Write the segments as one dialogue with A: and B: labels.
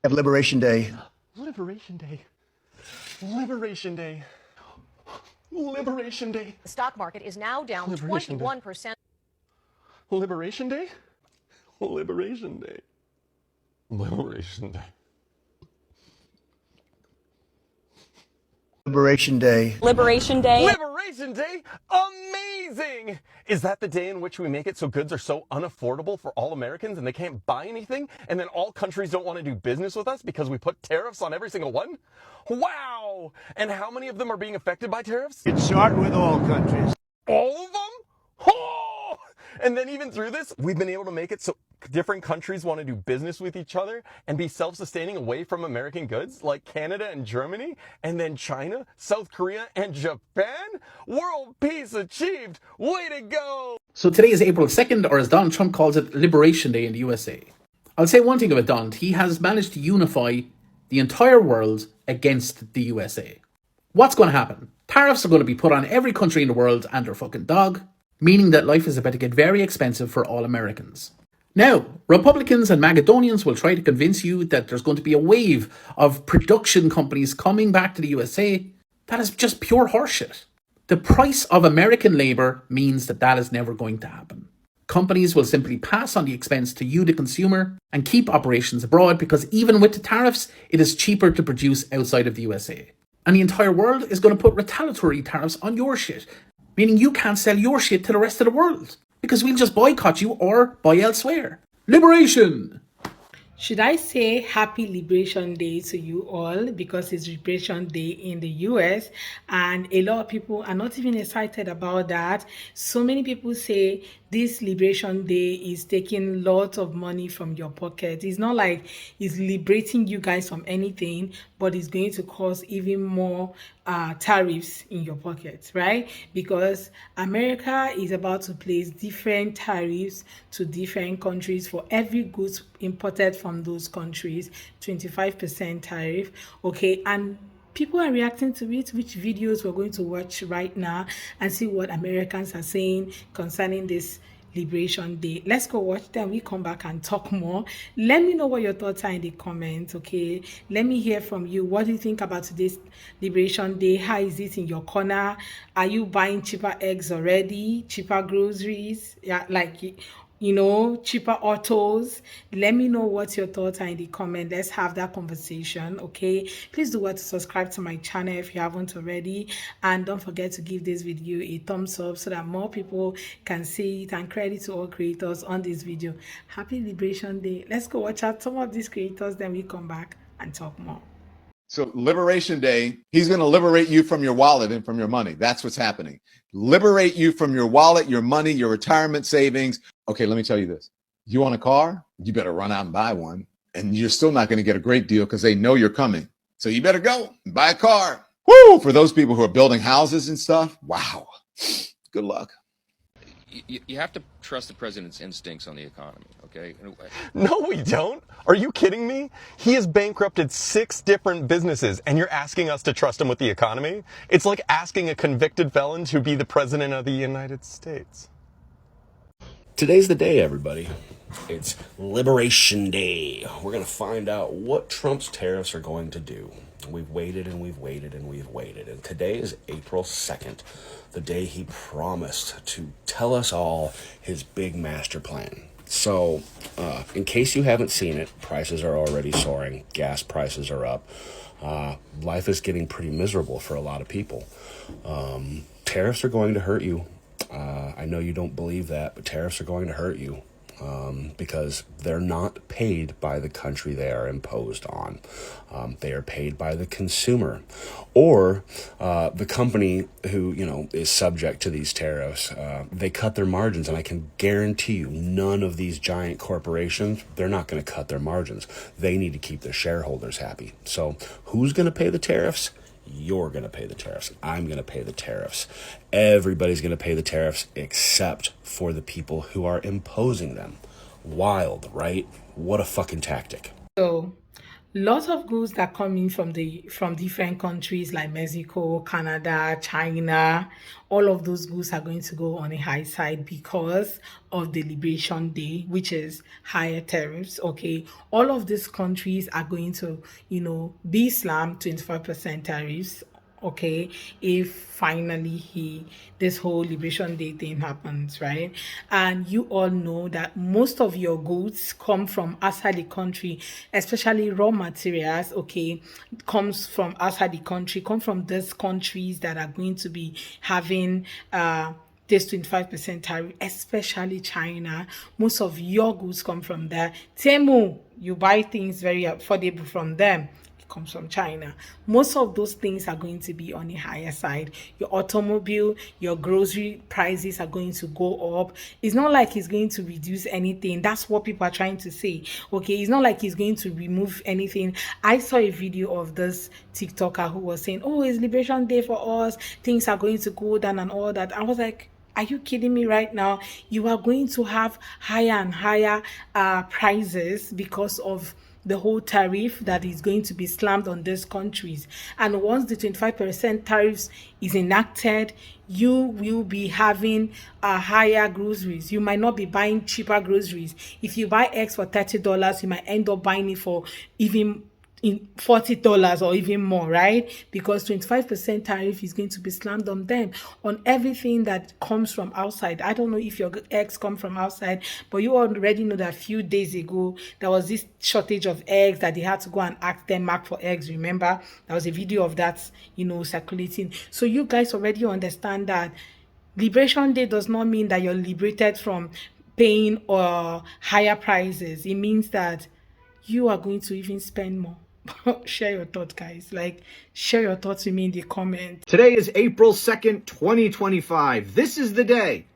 A: Have Liberation Day.
B: Liberation Day. Liberation Day. Liberation Day.
C: The stock market is now down
B: Liberation Day.
C: 21%.
B: Liberation Day? Liberation Day. Liberation Day.
A: Liberation Day.
D: Liberation Day.
B: Liberation Day? Amazing! Is that the day in which we make it so goods are so unaffordable for all Americans and they can't buy anything? And then all countries don't want to do business with us because we put tariffs on every single one? Wow! And how many of them are being affected by tariffs?
E: It start with all countries.
B: All of them? Oh! And then even through this, we've been able to make it so different countries want to do business with each other and be self-sustaining away from American goods, like Canada and Germany, and then China, South Korea, and Japan? World peace achieved! Way to go!
F: So today is April 2nd, or as Donald Trump calls it, Liberation Day in the USA. I'll say one thing about Donald. He has managed to unify the entire world against the USA. What's going to happen? Tariffs are going to be put on every country in the world and their fucking dog, meaning that life is about to get very expensive for all Americans. Now, Republicans and Macedonians will try to convince you that there's going to be a wave of production companies coming back to the USA. That is just pure horseshit. The price of American labour means that is never going to happen. Companies will simply pass on the expense to you, the consumer, and keep operations abroad because even with the tariffs, it is cheaper to produce outside of the USA. And the entire world is going to put retaliatory tariffs on your shit, meaning you can't sell your shit to the rest of the world because we'll just boycott you or buy elsewhere. Liberation!
G: Should I say Happy Liberation Day to you all because it's Liberation Day in the US and a lot of people are not even excited about that. So many people say this Liberation Day is taking lots of money from your pocket. It's not like it's liberating you guys from anything, but it's going to cause even more tariffs in your pocket, right? Because America is about to place different tariffs to different countries for every goods imported from those countries, 25% tariff, okay? And people are reacting to it, which videos we're going to watch right now and see what Americans are saying concerning this Liberation Day. Let's go watch them. We come back and talk more. Let me know what your thoughts are in the comments, okay? Let me hear from you. What do you think about today's Liberation Day? How is it in your corner? Are you buying cheaper eggs already? Cheaper groceries? Yeah, like, cheaper autos. Let me know what your thoughts are in the comment. Let's have that conversation, okay? Please do what to subscribe to my channel if you haven't already, and don't forget to give this video a thumbs up so that more people can see it. And credit to all creators on this video. Happy Liberation Day. Let's go watch out some of these creators, then we come back and talk more.
H: So Liberation Day, he's going to liberate you from your wallet and from your money. That's what's happening. Liberate you from your wallet, your money, your retirement savings. Okay, let me tell you this. You want a car? You better run out and buy one. And you're still not going to get a great deal because they know you're coming. So you better go and buy a car. Woo! For those people who are building houses and stuff, wow. Good luck.
I: You have to trust the president's instincts on the economy, okay?
B: No, we don't. Are you kidding me? He has bankrupted 6 different businesses, and you're asking us to trust him with the economy? It's like asking a convicted felon to be the president of the United States.
J: Today's the day, everybody. It's Liberation Day. We're going to find out what Trump's tariffs are going to do. We've waited and we've waited and we've waited. And today is April 2nd, the day he promised to tell us all his big master plan. So, in case you haven't seen it, prices are already soaring. Gas prices are up. Life is getting pretty miserable for a lot of people. Tariffs are going to hurt you. I know you don't believe that, but tariffs are going to hurt you. Because they're not paid by the country they are imposed on. They are paid by the consumer or the company who, is subject to these tariffs. They cut their margins, and I can guarantee you none of these giant corporations, they're not going to cut their margins. They need to keep their shareholders happy. So who's going to pay the tariffs? You're going to pay the tariffs. I'm going to pay the tariffs. Everybody's going to pay the tariffs except for the people who are imposing them. Wild, right? What a fucking tactic.
G: So Lots of goods that come in from different countries like Mexico, Canada, China, all of those goods are going to go on a high side because of the Liberation Day, which is higher tariffs. Okay, all of these countries are going to, be slammed 25% tariffs, okay, if finally he this whole Liberation Day thing happens, right? And you all know that most of your goods come from outside the country, especially raw materials, okay, comes from outside the country, come from these countries that are going to be having this 25% tariff, especially China. Most of your goods come from there. Temu, you buy things very affordable from them, comes from China. Most of those things are going to be on the higher side. Your automobile, your grocery prices are going to go up. It's not like he's going to reduce anything. That's what people are trying to say. Okay, it's not like he's going to remove anything. I saw a video of this TikToker who was saying, "Oh, it's Liberation Day for us. Things are going to go down and all that." I was like, are you kidding me right now? You are going to have higher and higher prices because of the whole tariff that is going to be slammed on these countries. And once the 25% tariffs is enacted, you will be having higher groceries. You might not be buying cheaper groceries. If you buy X for $30, you might end up buying it for even in $40 or even more, right? Because 25% tariff is going to be slammed on them, on everything that comes from outside. I don't know if your eggs come from outside, but you already know that a few days ago there was this shortage of eggs that they had to go and ask them mark for eggs. Remember, there was a video of that, circulating. So you guys already understand that Liberation Day does not mean that you're liberated from paying or higher prices. It means that you are going to even spend more. Share your thoughts, guys. Share your thoughts with me in the comments.
E: Today is April 2nd, 2025. This is the day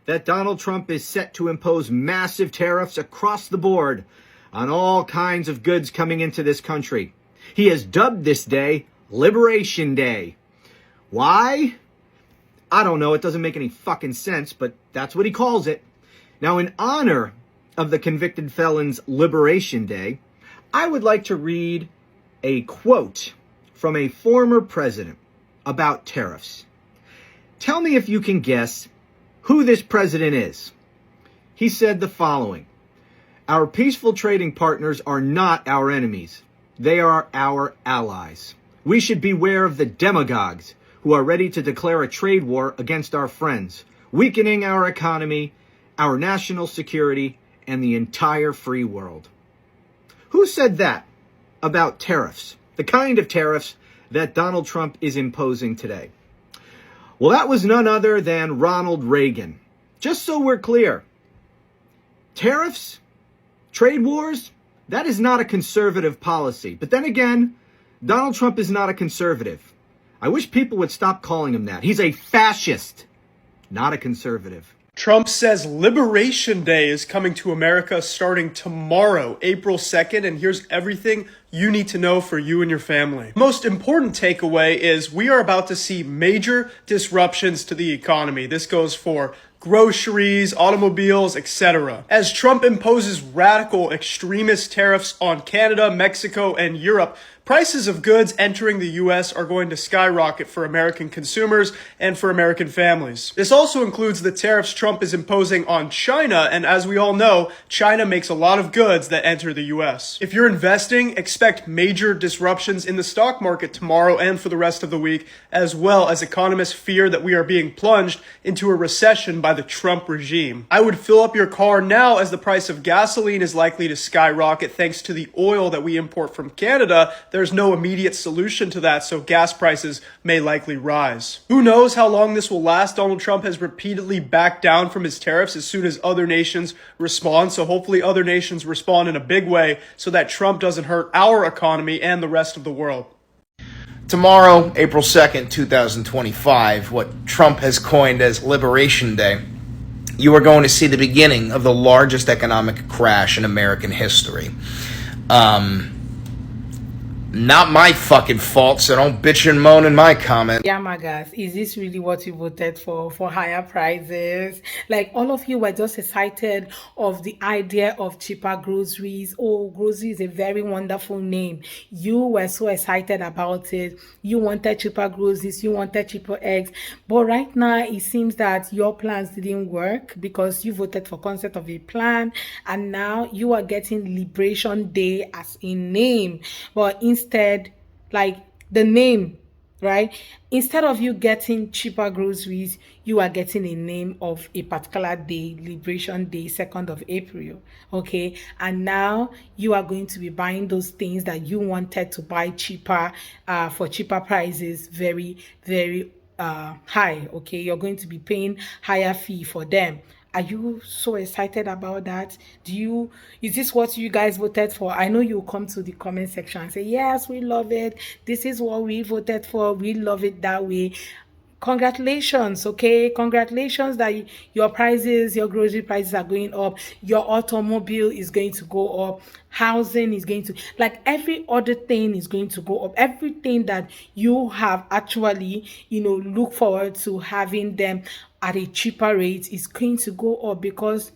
E: that Donald Trump is set to impose massive tariffs across the board on all kinds of goods coming into this country. He has dubbed this day Liberation Day. Why? I don't know. It doesn't make any fucking sense, but that's what he calls it. Now, in honor of the convicted felon's Liberation Day, I would like to read a quote from a former president about tariffs. Tell me if you can guess who this president is. He said the following: "Our peaceful trading partners are not our enemies. They are our allies. We should beware of the demagogues who are ready to declare a trade war against our friends, weakening our economy, our national security, and the entire free world." Who said that about tariffs? The kind of tariffs that Donald Trump is imposing today. Well, that was none other than Ronald Reagan. Just so we're clear, tariffs, trade wars, that is not a conservative policy. But then again, Donald Trump is not a conservative. I wish people would stop calling him that. He's a fascist, not a conservative.
A: Trump says Liberation Day is coming to America starting tomorrow, April 2nd, and here's everything you need to know for you and your family. Most important takeaway is we are about to see major disruptions to the economy. This goes for groceries, automobiles, etc. As Trump imposes radical extremist tariffs on Canada, Mexico, and Europe, prices of goods entering the U.S. are going to skyrocket for American consumers and for American families. This also includes the tariffs Trump is imposing on China, and as we all know, China makes a lot of goods that enter the U.S. If you're investing, expect major disruptions in the stock market tomorrow and for the rest of the week, as well as economists fear that we are being plunged into a recession by the Trump regime. I would fill up your car now, as the price of gasoline is likely to skyrocket thanks to the oil that we import from Canada. There's no immediate solution to that, so gas prices may likely rise. Who knows how long this will last? Donald Trump has repeatedly backed down from his tariffs as soon as other nations respond, so hopefully other nations respond in a big way so that Trump doesn't hurt our economy and the rest of the world.
C: Tomorrow, April 2nd, 2025, what Trump has coined as Liberation Day, you are going to see the beginning of the largest economic crash in American history. Not my fucking fault, so don't bitch and moan in my comment.
G: Yeah, my guys, is this really what you voted for higher prices? Like, all of you were just excited of the idea of cheaper groceries. Oh, grocery is a very wonderful name. You were so excited about it. You wanted cheaper groceries, you wanted cheaper eggs. But right now, it seems that your plans didn't work because you voted for concept of a plan, and now you are getting Liberation Day as a name. But instead, like, the name, right? Instead of you getting cheaper groceries, you are getting a name of a particular day, Liberation Day, 2nd of April. Okay. And now you are going to be buying those things that you wanted to buy cheaper, for cheaper prices, very, very high. Okay. You're going to be paying higher fee for them. Are you so excited about that? Is this what you guys voted for? I know you'll come to the comment section and say, yes, we love it. This is what we voted for. We love it that way. Congratulations, okay? Congratulations that your prices, your grocery prices are going up. Your automobile is going to go up. Housing is going to, like, every other thing is going to go up. Everything that you have actually, look forward to having them at a cheaper rate is going to go up because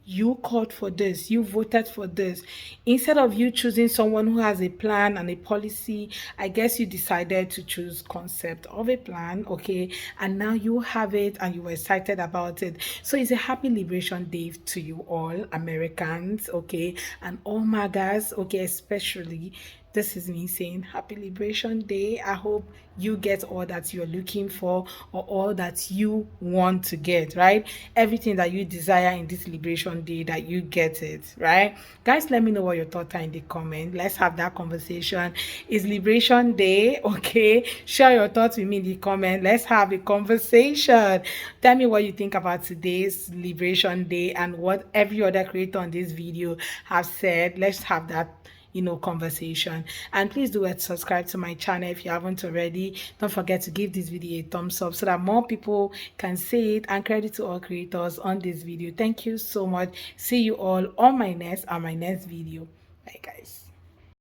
G: you called for this, you voted for this. Instead of you choosing someone who has a plan and a policy, I guess you decided to choose concept of a plan, okay? And now you have it and you were excited about it. So it's a happy Liberation Day to you all, Americans, okay? And all MAGAs, okay, especially. This is me saying happy Liberation Day. I hope you get all that you're looking for or all that you want to get, right? Everything that you desire in this Liberation Day, that you get it, right? Guys, let me know what your thoughts are in the comment. Let's have that conversation. It's Liberation Day, okay? Share your thoughts with me in the comment. Let's have a conversation. Tell me what you think about today's Liberation Day and what every other creator on this video have said. Let's have that conversation. And please do subscribe to my channel if you haven't already. Don't forget to give this video a thumbs up so that more people can see it. And credit to all creators on this video. Thank you so much. See you all on my next video. Bye guys.